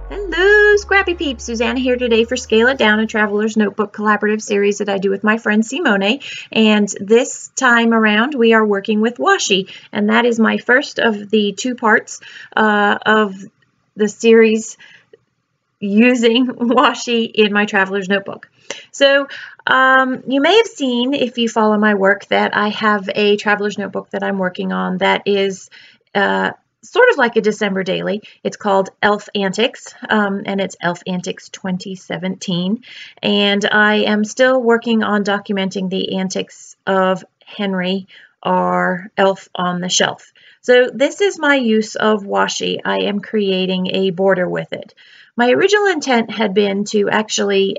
Hello, Scrappy Peeps. Suzanna here today for Scale It Down, a Traveler's Notebook collaborative series that I do with my friend Simone. And this time around, we are working with Washi. And that is my first of the two parts of the series using Washi in my Traveler's Notebook. So you may have seen, if you follow my work, that I have a Traveler's Notebook that I'm working on that is sort of like a December daily. It's called Elf Antics, and it's Elf Antics 2017. And I am still working on documenting the antics of Henry, our elf on the shelf. So this is my use of Washi. I am creating a border with it. My original intent had been to actually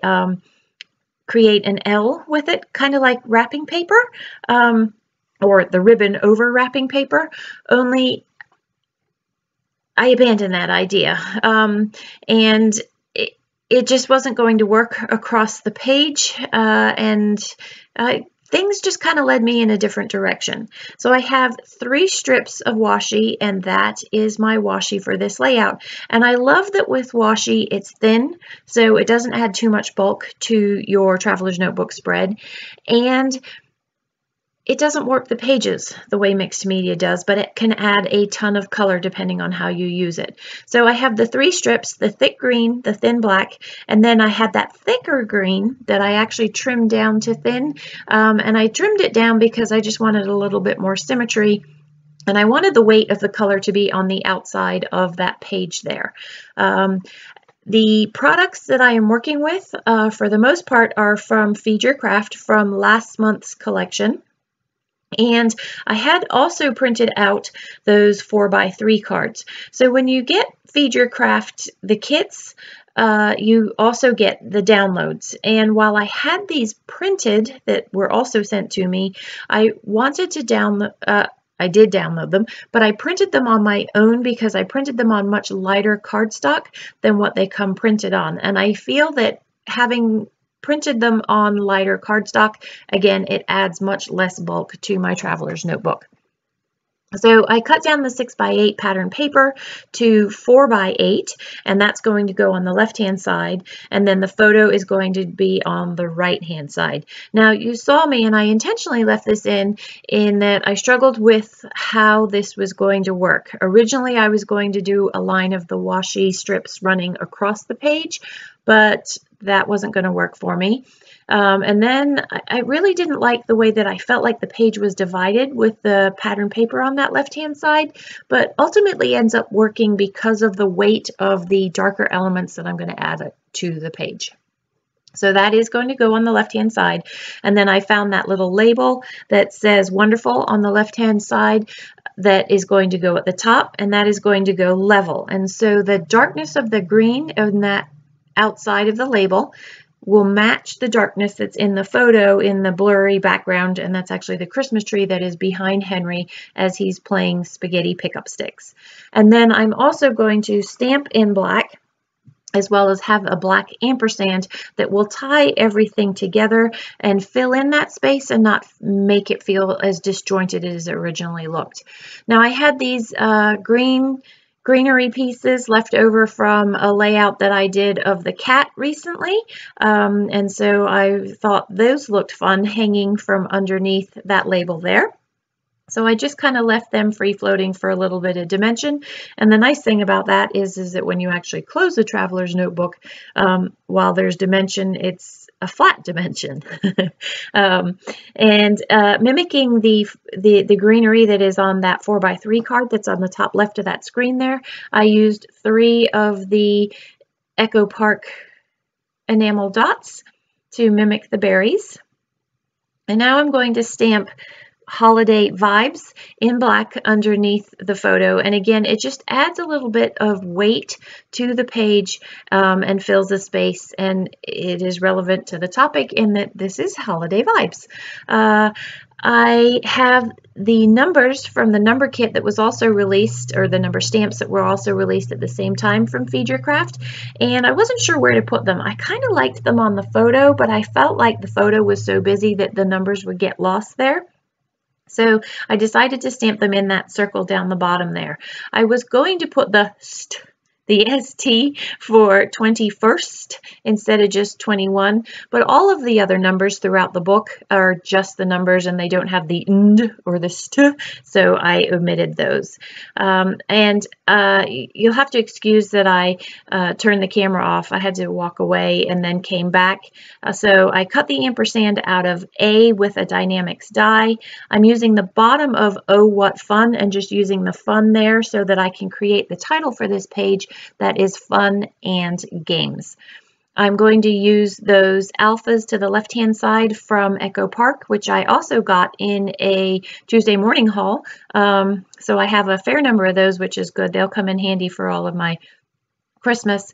create an L with it, kind of like wrapping paper, or the ribbon over wrapping paper, only I abandoned that idea, and it just wasn't going to work across the page, and things just kind of led me in a different direction. So I have 3 strips of washi, and that is my washi for this layout. And I love that with washi, it's thin, so it doesn't add too much bulk to your Traveler's Notebook spread. And it doesn't warp the pages the way mixed media does, but it can add a ton of color depending on how you use it. So I have the 3 strips, the thick green, the thin black, and then I had that thicker green that I actually trimmed down to thin. And I trimmed it down because I just wanted a little bit more symmetry. And I wanted the weight of the color to be on the outside of that page there. The products that I am working with, for the most part, are from Feed Your Craft from last month's collection. And I had also printed out those 4x3 cards. So when you get Feed Your Craft, the kits, you also get the downloads. And while I had these printed that were also sent to me, I wanted to download, I did download them, but I printed them on my own because I printed them on much lighter cardstock than what they come printed on. And I feel that having printed them on lighter cardstock, again, it adds much less bulk to my Traveler's Notebook. So I cut down the 6x8 pattern paper to 4x8, and that's going to go on the left-hand side, and then the photo is going to be on the right-hand side. Now, you saw me, and I intentionally left this in that I struggled with how this was going to work. Originally, I was going to do a line of the washi strips running across the page, but that wasn't going to work for me. And then I really didn't like the way that I felt like the page was divided with the pattern paper on that left-hand side, but ultimately ends up working because of the weight of the darker elements that I'm going to add to the page. So that is going to go on the left-hand side. And then I found that little label that says wonderful on the left-hand side that is going to go at the top, and that is going to go level. And so the darkness of the green in that outside of the label will match the darkness that's in the photo in the blurry background, and that's actually the Christmas tree that is behind Henry as he's playing spaghetti pickup sticks. And then I'm also going to stamp in black, as well as have a black ampersand that will tie everything together and fill in that space and not make it feel as disjointed as it originally looked. Now I had these greenery pieces left over from a layout that I did of the cat recently, and so I thought those looked fun hanging from underneath that label there. So I just kind of left them free floating for a little bit of dimension. And the nice thing about that is that when you actually close the Traveler's Notebook, while there's dimension, it's a flat dimension. Mimicking the greenery that is on that 4x3 card that's on the top left of that screen there, I used 3 of the Echo Park enamel dots to mimic the berries. And now I'm going to stamp holiday vibes in black underneath the photo, and again it just adds a little bit of weight to the page and fills the space, and it is relevant to the topic in that this is holiday vibes. I have the numbers from the number kit that was also released, or the number stamps that were also released at the same time from Feed Your Craft, and I wasn't sure where to put them. I kind of liked them on the photo, but I felt like the photo was so busy that the numbers would get lost there. So I decided to stamp them in that circle down the bottom there. I was going to put the st the ST for 21st instead of just 21, but all of the other numbers throughout the book are just the numbers and they don't have the nd or the st, so I omitted those. You'll have to excuse that I turned the camera off. I had to walk away and then came back. So I cut the ampersand out of A with a Dynamics die. I'm using the bottom of Oh What Fun and just using the fun there so that I can create the title for this page that is Fun and Games. I'm going to use those alphas to the left-hand side from Echo Park, which I also got in a Tuesday morning haul. So I have a fair number of those, which is good. They'll come in handy for all of my Christmas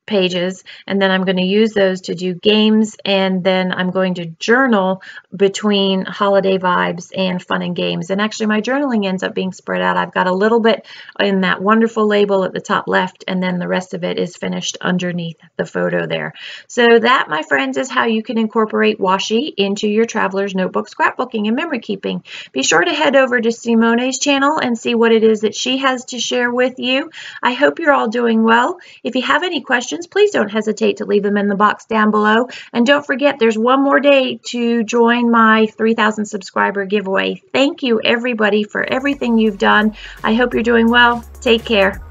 pages, and then I'm going to use those to do games, and then I'm going to journal between holiday vibes and fun and games. And actually my journaling ends up being spread out. I've got a little bit in that wonderful label at the top left, and then the rest of it is finished underneath the photo there. So that, my friends, is how you can incorporate washi into your traveler's notebook scrapbooking and memory keeping. Be sure to head over to Simone's channel and see what it is that she has to share with you. I hope you're all doing well. If you have any questions, please don't hesitate to leave them in the box down below. And don't forget, there's one more day to join my 3,000 subscriber giveaway. Thank you, everybody, for everything you've done. I hope you're doing well. Take care.